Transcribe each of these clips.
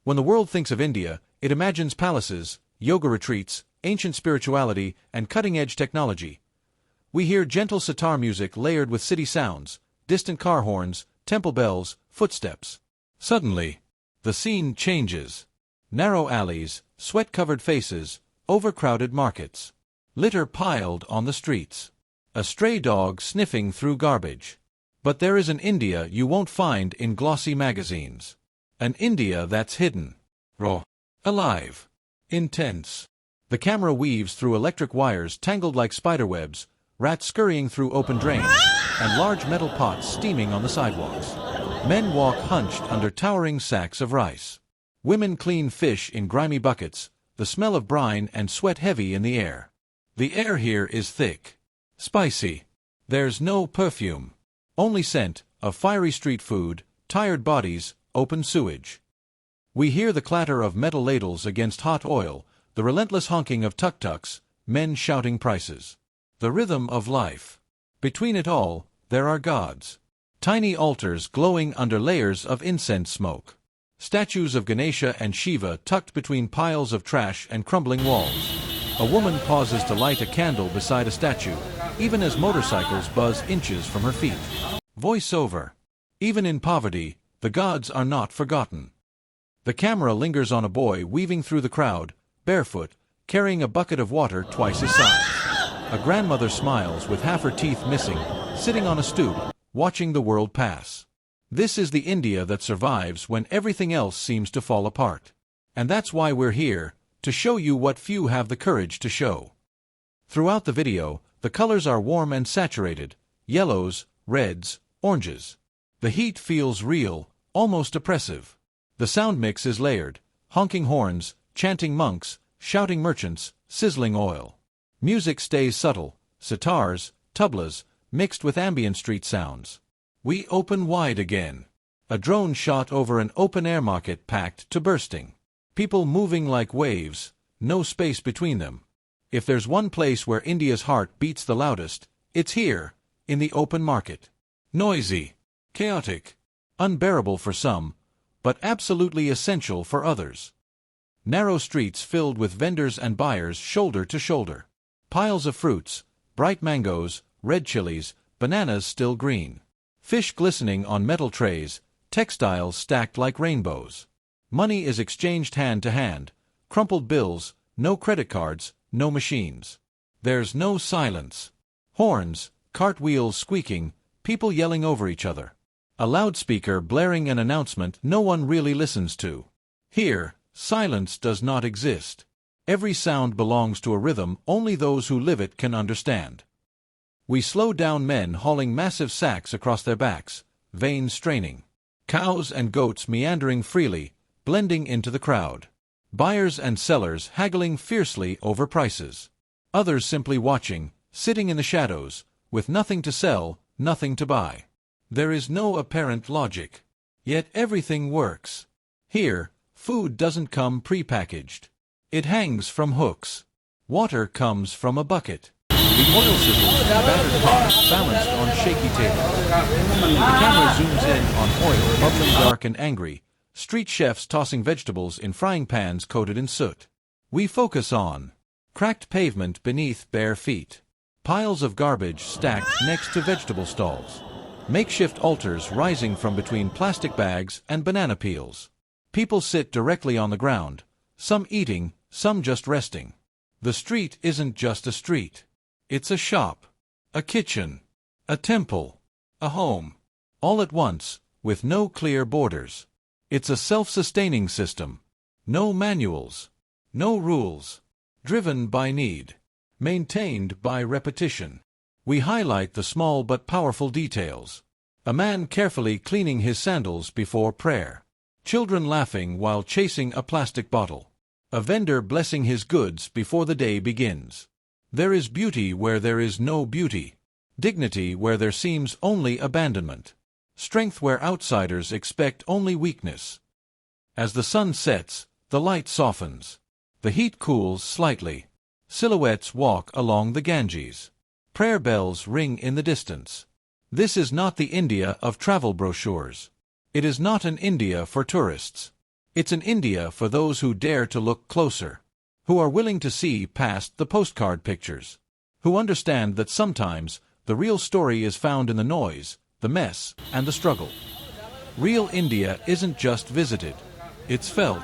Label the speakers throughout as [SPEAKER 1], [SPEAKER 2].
[SPEAKER 1] When the world thinks of India, it imagines palaces, yoga retreats, ancient spirituality, and cutting-edge technology. We hear gentle sitar music layered with city sounds, distant car horns, temple bells, footsteps. Suddenly, the scene changes. Narrow alleys, sweat-covered faces, overcrowded markets. Litter piled on the streets. A stray dog sniffing through garbage. But there is an India you won't find in glossy magazines. An India that's hidden. Raw. Alive. Intense. The camera weaves through electric wires tangled like spiderwebs, rats scurrying through open drains, and large metal pots steaming on the sidewalks. Men walk hunched under towering sacks of rice. Women clean fish in grimy buckets, the smell of brine and sweat heavy in the air. The air here is thick. Spicy. There's no perfume. Only scent of fiery street food, tired bodies, open sewage. We hear the clatter of metal ladles against hot oil, the relentless honking of tuk-tuks, men shouting prices. The rhythm of life. Between it all, there are gods. Tiny altars glowing under layers of incense smoke. Statues of Ganesha and Shiva tucked between piles of trash and crumbling walls. A woman pauses to light a candle beside a statue, even as motorcycles buzz inches from her feet. Voice-over. Even in poverty, the gods are not forgotten. The camera lingers on a boy weaving through the crowd, barefoot, carrying a bucket of water twice his size. A grandmother smiles with half her teeth missing, sitting on a stoop, watching the world pass. This is the India that survives when everything else seems to fall apart. And that's why we're here, to show you what few have the courage to show. Throughout the video, the colors are warm and saturated, yellows, reds, oranges. The heat feels real, almost oppressive. The sound mix is layered, honking horns, chanting monks, shouting merchants, sizzling oil. Music stays subtle, sitars, tablas, mixed with ambient street sounds. We open wide again. A drone shot over an open-air market packed to bursting. People moving like waves, no space between them. If there's one place where India's heart beats the loudest, it's here, in the open market. Noisy, chaotic, unbearable for some, but absolutely essential for others. Narrow streets filled with vendors and buyers shoulder to shoulder. Piles of fruits, bright mangoes, red chilies, bananas still green. Fish glistening on metal trays, textiles stacked like rainbows. Money is exchanged hand to hand, crumpled bills, no credit cards, no machines. There's no silence. Horns, cartwheels squeaking, people yelling over each other. A loudspeaker blaring an announcement no one really listens to. Here, silence does not exist. Every sound belongs to a rhythm only those who live it can understand. We slow down men hauling massive sacks across their backs, veins straining. Cows and goats meandering freely, blending into the crowd. Buyers and sellers haggling fiercely over prices. Others simply watching, sitting in the shadows, with nothing to sell, nothing to buy. There is no apparent logic. Yet everything works. Here, food doesn't come pre-packaged. It hangs from hooks. Water comes from a bucket. The oil sizzles in battered pots balanced on shaky tables. The camera zooms in on oil bubbling dark and angry, street chefs tossing vegetables in frying pans coated in soot. We focus on cracked pavement beneath bare feet. Piles of garbage stacked next to vegetable stalls. Makeshift altars rising from between plastic bags and banana peels. People sit directly on the ground, some eating, some just resting. The street isn't just a street. It's a shop, a kitchen, a temple, a home. All at once, with no clear borders. It's a self-sustaining system. No manuals. No rules. Driven by need. Maintained by repetition. We highlight the small but powerful details. A man carefully cleaning his sandals before prayer. Children laughing while chasing a plastic bottle. A vendor blessing his goods before the day begins. There is beauty where there is no beauty. Dignity where there seems only abandonment. Strength where outsiders expect only weakness. As the sun sets, the light softens. The heat cools slightly. Silhouettes walk along the Ganges. Prayer bells ring in the distance. This is not the India of travel brochures. It is not an India for tourists. It's an India for those who dare to look closer, who are willing to see past the postcard pictures, who understand that sometimes the real story is found in the noise, the mess, and the struggle. Real India isn't just visited. It's felt.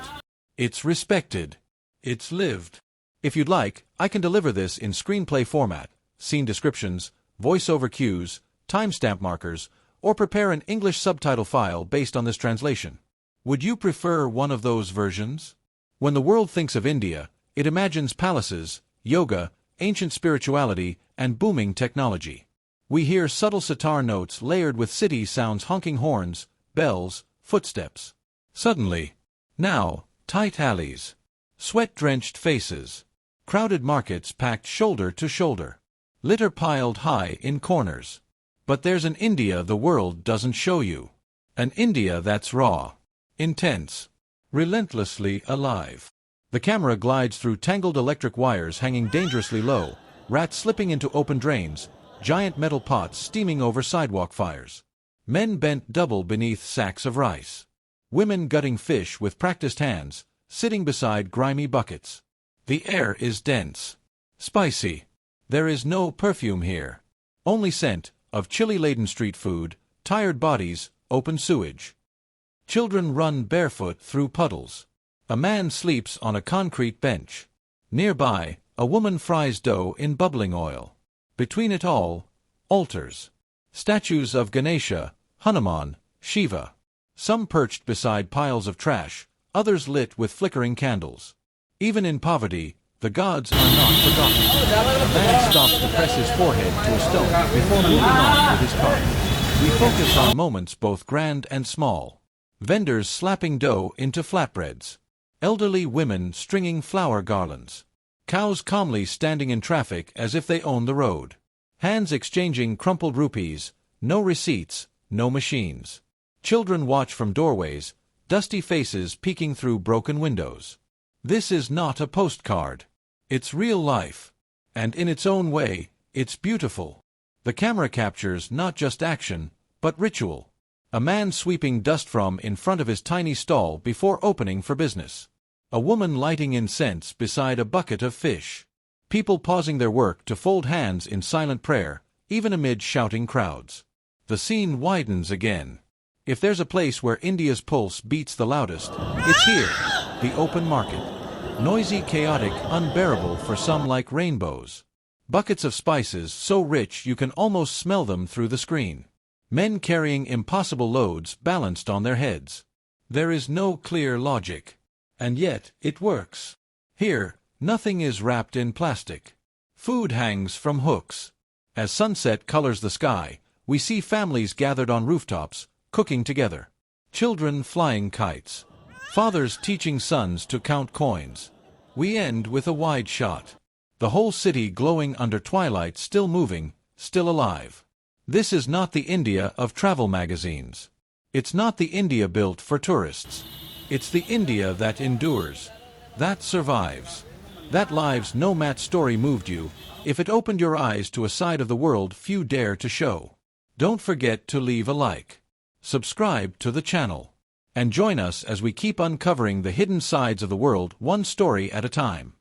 [SPEAKER 1] It's respected. It's lived. If you'd like, I can deliver this in screenplay format, scene descriptions, voiceover cues, timestamp markers, or prepare an English subtitle file based on this translation. Would you prefer one of those versions? When the world thinks of India, it imagines palaces, yoga, ancient spirituality, and booming technology. We hear subtle sitar notes layered with city sounds, honking horns, bells, footsteps. Suddenly, now, tight alleys, sweat-drenched faces, crowded markets packed shoulder to shoulder, litter piled high in corners. But there's an India the world doesn't show you. An India that's raw, intense, relentlessly alive. The camera glides through tangled electric wires hanging dangerously low, rats slipping into open drains, giant metal pots steaming over sidewalk fires. Men bent double beneath sacks of rice. Women gutting fish with practiced hands, sitting beside grimy buckets. The air is dense, spicy. There is no perfume here. Only scent of chili-laden street food, tired bodies, open sewage. Children run barefoot through puddles. A man sleeps on a concrete bench. Nearby, a woman fries dough in bubbling oil. Between it all, altars. Statues of Ganesha, Hanuman, Shiva. Some perched beside piles of trash, others lit with flickering candles. Even in poverty, the gods are not forgotten. A man stops to press his forehead to a stone before moving on with his cart. We focus on moments both grand and small. Vendors slapping dough into flatbreads. Elderly women stringing flower garlands. Cows calmly standing in traffic as if they own the road. Hands exchanging crumpled rupees, no receipts, no machines. Children watch from doorways, dusty faces peeking through broken windows. This is not a postcard. It's real life. And in its own way, it's beautiful. The camera captures not just action, but ritual. A man sweeping dust from in front of his tiny stall before opening for business. A woman lighting incense beside a bucket of fish. People pausing their work to fold hands in silent prayer, even amid shouting crowds. The scene widens again. If there's a place where India's pulse beats the loudest, it's here, the open market. Noisy, chaotic, unbearable for some like rainbows. Buckets of spices so rich you can almost smell them through the screen. Men carrying impossible loads balanced on their heads. There is no clear logic. And yet, it works. Here, nothing is wrapped in plastic. Food hangs from hooks. As sunset colors the sky, we see families gathered on rooftops, cooking together. Children flying kites. Fathers teaching sons to count coins. We end with a wide shot. The whole city glowing under twilight, still moving, still alive. This is not the India of travel magazines. It's not the India built for tourists. It's the India that endures, that survives, that lives no mat story moved you, if it opened your eyes to a side of the world few dare to show. Don't forget to leave a like, subscribe to the channel, and join us as we keep uncovering the hidden sides of the world one story at a time.